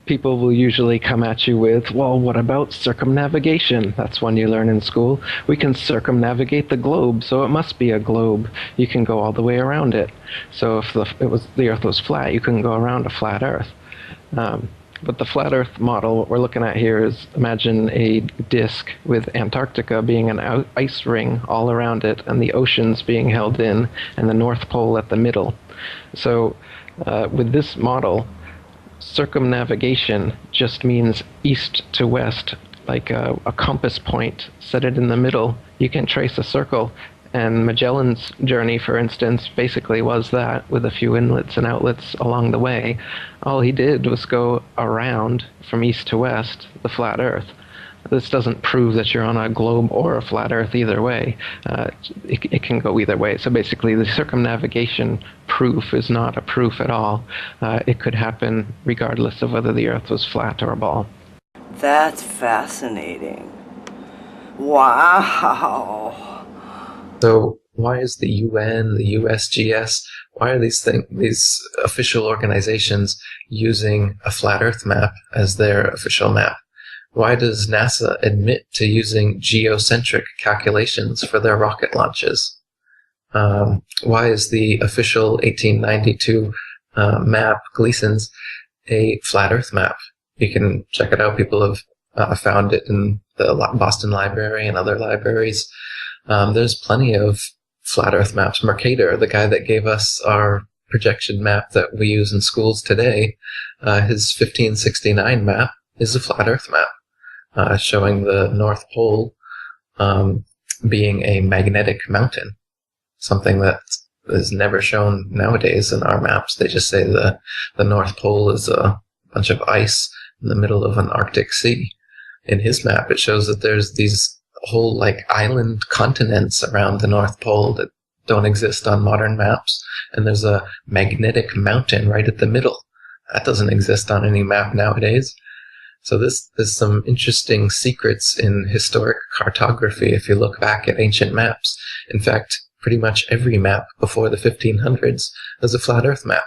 People will usually come at you with, well, what about circumnavigation? That's one you learn in school. We can circumnavigate the globe, so it must be a globe. You can go all the way around it. So if the Earth was flat, you couldn't go around a flat Earth. Um, but the flat Earth model, what we're looking at here is imagine a disk with Antarctica being an ice ring all around it, and the oceans being held in, and the North Pole at the middle. So with this model, circumnavigation just means east to west, like a compass point, set it in the middle. You can trace a circle. And Magellan's journey, for instance, basically was that, with a few inlets and outlets along the way. All he did was go around from east to west, the flat Earth. This doesn't prove that you're on a globe or a flat Earth either way. It can go either way. So basically, the circumnavigation proof is not a proof at all. It could happen regardless of whether the Earth was flat or a ball. That's fascinating. Wow. So why is the UN, the USGS, why are these official organizations using a flat Earth map as their official map? Why does NASA admit to using geocentric calculations for their rocket launches? Why is the official 1892 map, Gleason's, a flat Earth map? You can check it out. People have found it in the Boston Library and other libraries. There's plenty of flat Earth maps. Mercator, the guy that gave us our projection map that we use in schools today, his 1569 map is a flat Earth map, showing the North Pole being a magnetic mountain, something that is never shown nowadays in our maps. They just say the North Pole is a bunch of ice in the middle of an Arctic sea. In his map, it shows that there's these whole like island continents around the North Pole that don't exist on modern maps, and there's a magnetic mountain right at the middle. That doesn't exist on any map nowadays. So there's some interesting secrets in historic cartography if you look back at ancient maps. In fact, pretty much every map before the 1500s is a flat Earth map.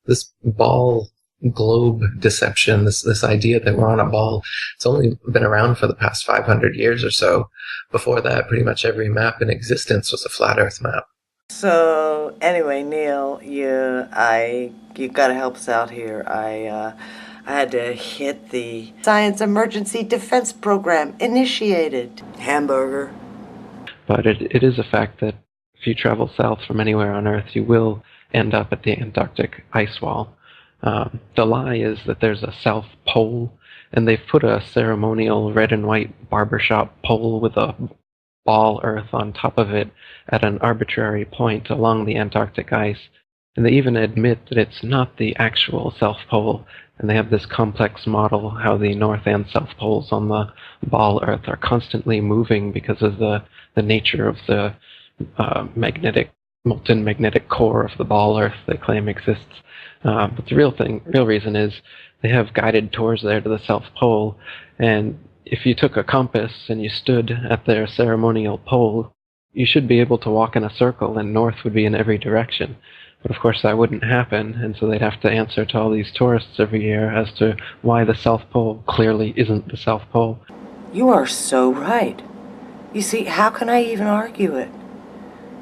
This ball globe deception, this idea that we're on a ball, it's only been around for the past 500 years or so. Before that, pretty much every map in existence was a flat Earth map. So anyway, Neil, you got to help us out here. I had to hit the Science Emergency Defense Program initiated. Hamburger. But it is a fact that if you travel south from anywhere on Earth, you will end up at the Antarctic ice wall. The lie is that there's a South Pole, and they've put a ceremonial red and white barbershop pole with a ball Earth on top of it at an arbitrary point along the Antarctic ice. And they even admit that it's not the actual South Pole, and they have this complex model how the North and South Poles on the ball Earth are constantly moving because of the nature of the molten magnetic core of the ball Earth they claim exists. But the real reason is they have guided tours there to the South Pole, and if you took a compass and you stood at their ceremonial pole, you should be able to walk in a circle and north would be in every direction. But of course that wouldn't happen, and so they'd have to answer to all these tourists every year as to why the South Pole clearly isn't the South Pole. You are so right. You see, how can I even argue it?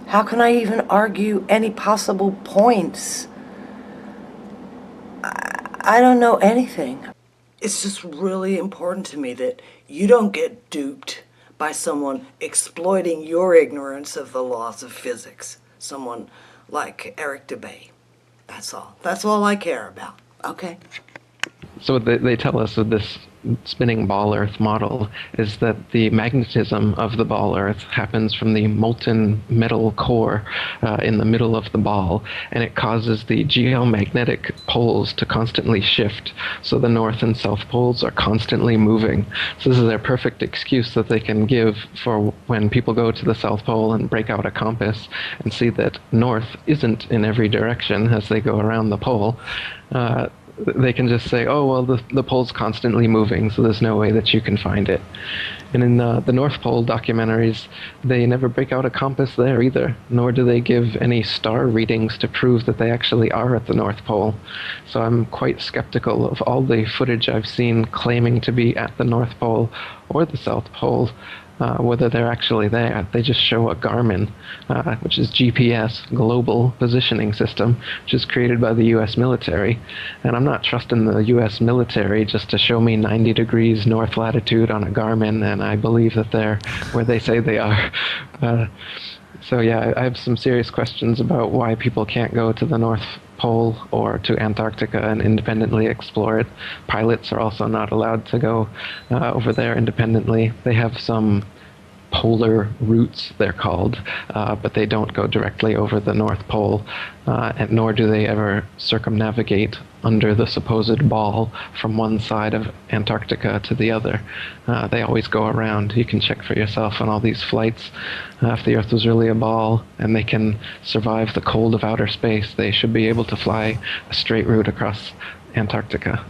How can I even argue any possible points? I don't know anything. It's just really important to me that you don't get duped by someone exploiting your ignorance of the laws of physics. Someone like Eric Dubay. That's all. That's all I care about. Okay? So they tell us with this spinning ball Earth model is that the magnetism of the ball Earth happens from the molten metal core in the middle of the ball, and it causes the geomagnetic poles to constantly shift, so the north and south poles are constantly moving. So this is their perfect excuse that they can give for when people go to the South Pole and break out a compass and see that north isn't in every direction as they go around the pole. they can just say, oh, well, the pole's constantly moving, so there's no way that you can find it. And in the North Pole documentaries, they never break out a compass there either, nor do they give any star readings to prove that they actually are at the North Pole. So I'm quite skeptical of all the footage I've seen claiming to be at the North Pole or the South Pole. Whether they're actually there. They just show a Garmin, which is GPS, Global Positioning System, which is created by the U.S. military. And I'm not trusting the U.S. military just to show me 90 degrees north latitude on a Garmin, and I believe that they're where they say they are. So yeah, I have some serious questions about why people can't go to the North Pole or to Antarctica and independently explore it. Pilots are also not allowed to go over there independently. They have some polar routes, they're called, but they don't go directly over the North Pole, and nor do they ever circumnavigate under the supposed ball from one side of Antarctica to the other. They always go around. You can check for yourself on all these flights. If the Earth was really a ball and they can survive the cold of outer space, they should be able to fly a straight route across Antarctica.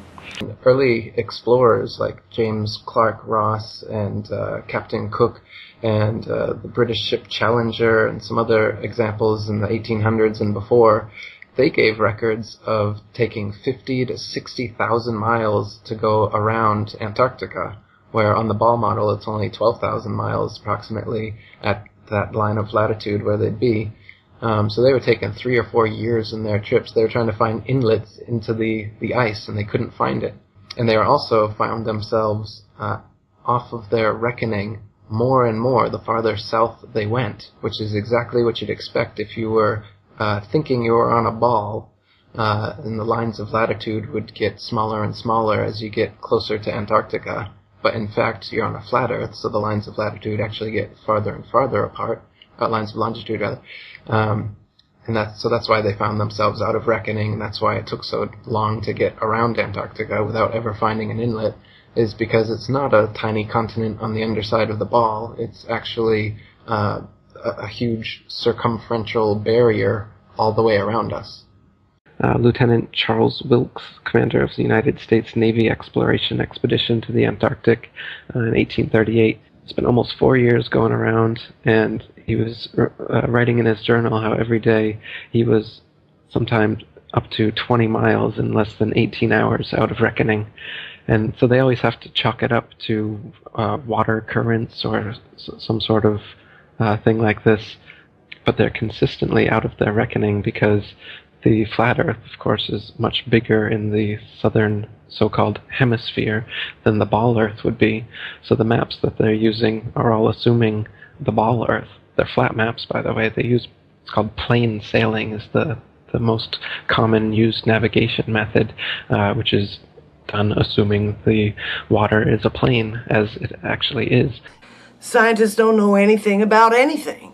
Early explorers like James Clark Ross and Captain Cook and the British ship Challenger and some other examples in the 1800s and before, they gave records of taking 50 to 60,000 miles to go around Antarctica, where on the ball model it's only 12,000 miles approximately at that line of latitude where they'd be. So they were taking 3 or 4 years in their trips. They were trying to find inlets into the ice, and they couldn't find it. And they also found themselves off of their reckoning more and more the farther south they went, which is exactly what you'd expect if you were thinking you were on a ball, and the lines of latitude would get smaller and smaller as you get closer to Antarctica. But in fact, you're on a flat Earth, so the lines of latitude actually get farther and farther apart. Lines of longitude, rather. And that's why they found themselves out of reckoning, and that's why it took so long to get around Antarctica without ever finding an inlet, is because it's not a tiny continent on the underside of the ball. It's actually a huge circumferential barrier all the way around us. Lieutenant Charles Wilkes, commander of the United States Navy Exploration Expedition to the Antarctic in 1838, spent almost 4 years going around, and he was writing in his journal how every day he was sometimes up to 20 miles in less than 18 hours out of reckoning. And so they always have to chalk it up to water currents or some sort of thing like this, but they're consistently out of their reckoning because the flat Earth, of course, is much bigger in the southern so-called hemisphere than the ball Earth would be. So the maps that they're using are all assuming the ball Earth. They're flat maps, by the way. They use, it's called plain sailing, is the most common used navigation method, which is done assuming the water is a plane, as it actually is. Scientists don't know anything about anything.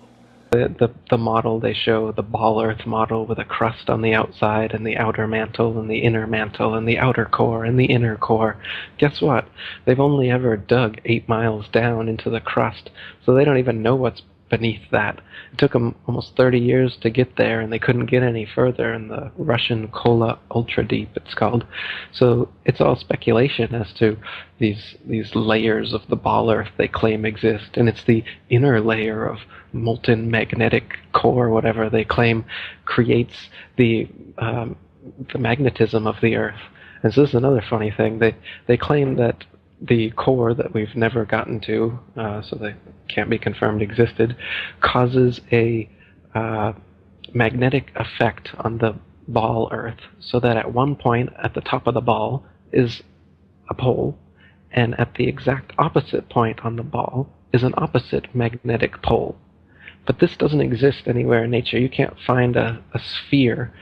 The model they show, the ball Earth model with a crust on the outside and the outer mantle and the inner mantle and the outer core and the inner core. Guess what? They've only ever dug 8 miles down into the crust, so they don't even know what's beneath that. It took them almost 30 years to get there, and they couldn't get any further in the Russian Kola Ultra Deep, it's called. So it's all speculation as to these layers of the ball Earth they claim exist, and it's the inner layer of molten magnetic core, whatever they claim, creates the magnetism of the Earth. And so this is another funny thing. They claim that the core that we've never gotten to, so they can't be confirmed existed, causes a magnetic effect on the ball Earth, so that at one point at the top of the ball is a pole, and at the exact opposite point on the ball is an opposite magnetic pole. But this doesn't exist anywhere in nature. You can't find a sphere,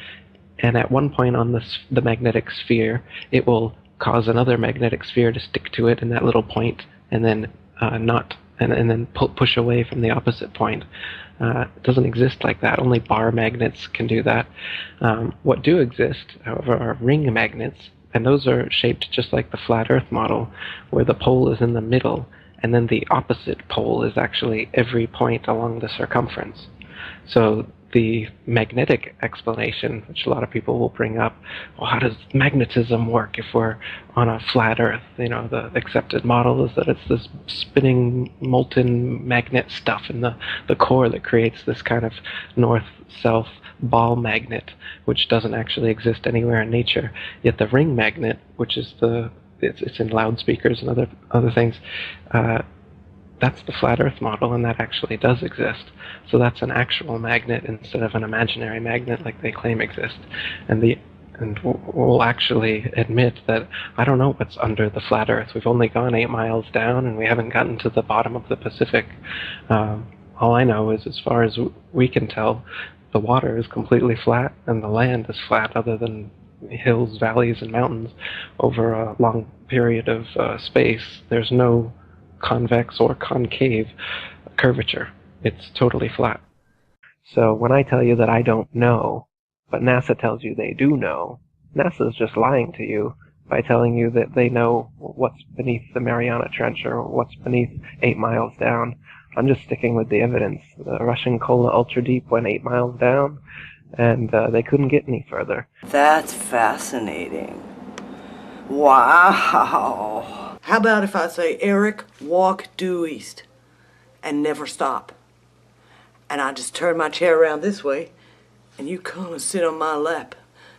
and at one point on the magnetic sphere, it will cause another magnetic sphere to stick to it in that little point, and then then push away from the opposite point. It doesn't exist like that. Only bar magnets can do that. What do exist, however, are ring magnets, and those are shaped just like the flat Earth model, where the pole is in the middle, and then the opposite pole is actually every point along the circumference. So the magnetic explanation, which a lot of people will bring up, well, how does magnetism work if we're on a flat Earth? The accepted model is that it's this spinning molten magnet stuff in the core that creates this kind of north-south ball magnet, which doesn't actually exist anywhere in nature. Yet the ring magnet, which is it's in loudspeakers and other things, that's the flat Earth model, and that actually does exist. So that's an actual magnet instead of an imaginary magnet like they claim exists. And we'll actually admit that I don't know what's under the flat Earth. We've only gone 8 miles down, and we haven't gotten to the bottom of the Pacific. All I know is, as far as we can tell, the water is completely flat, and the land is flat, other than hills, valleys, and mountains over a long period of space. There's no convex or concave curvature. It's totally flat. So when I tell you that I don't know, but NASA tells you they do know, NASA's just lying to you by telling you that they know what's beneath the Mariana Trench or what's beneath 8 miles down. I'm just sticking with the evidence. The Russian Kola Ultra Deep went 8 miles down, and they couldn't get any further. That's fascinating. Wow. How about if I say, Eric, walk due east and never stop? And I just turn my chair around this way, and you come and sit on my lap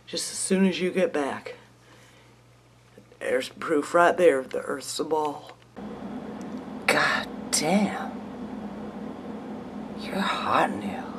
just as soon as you get back. There's proof right there the Earth's a ball. God damn. You're hot, Neil.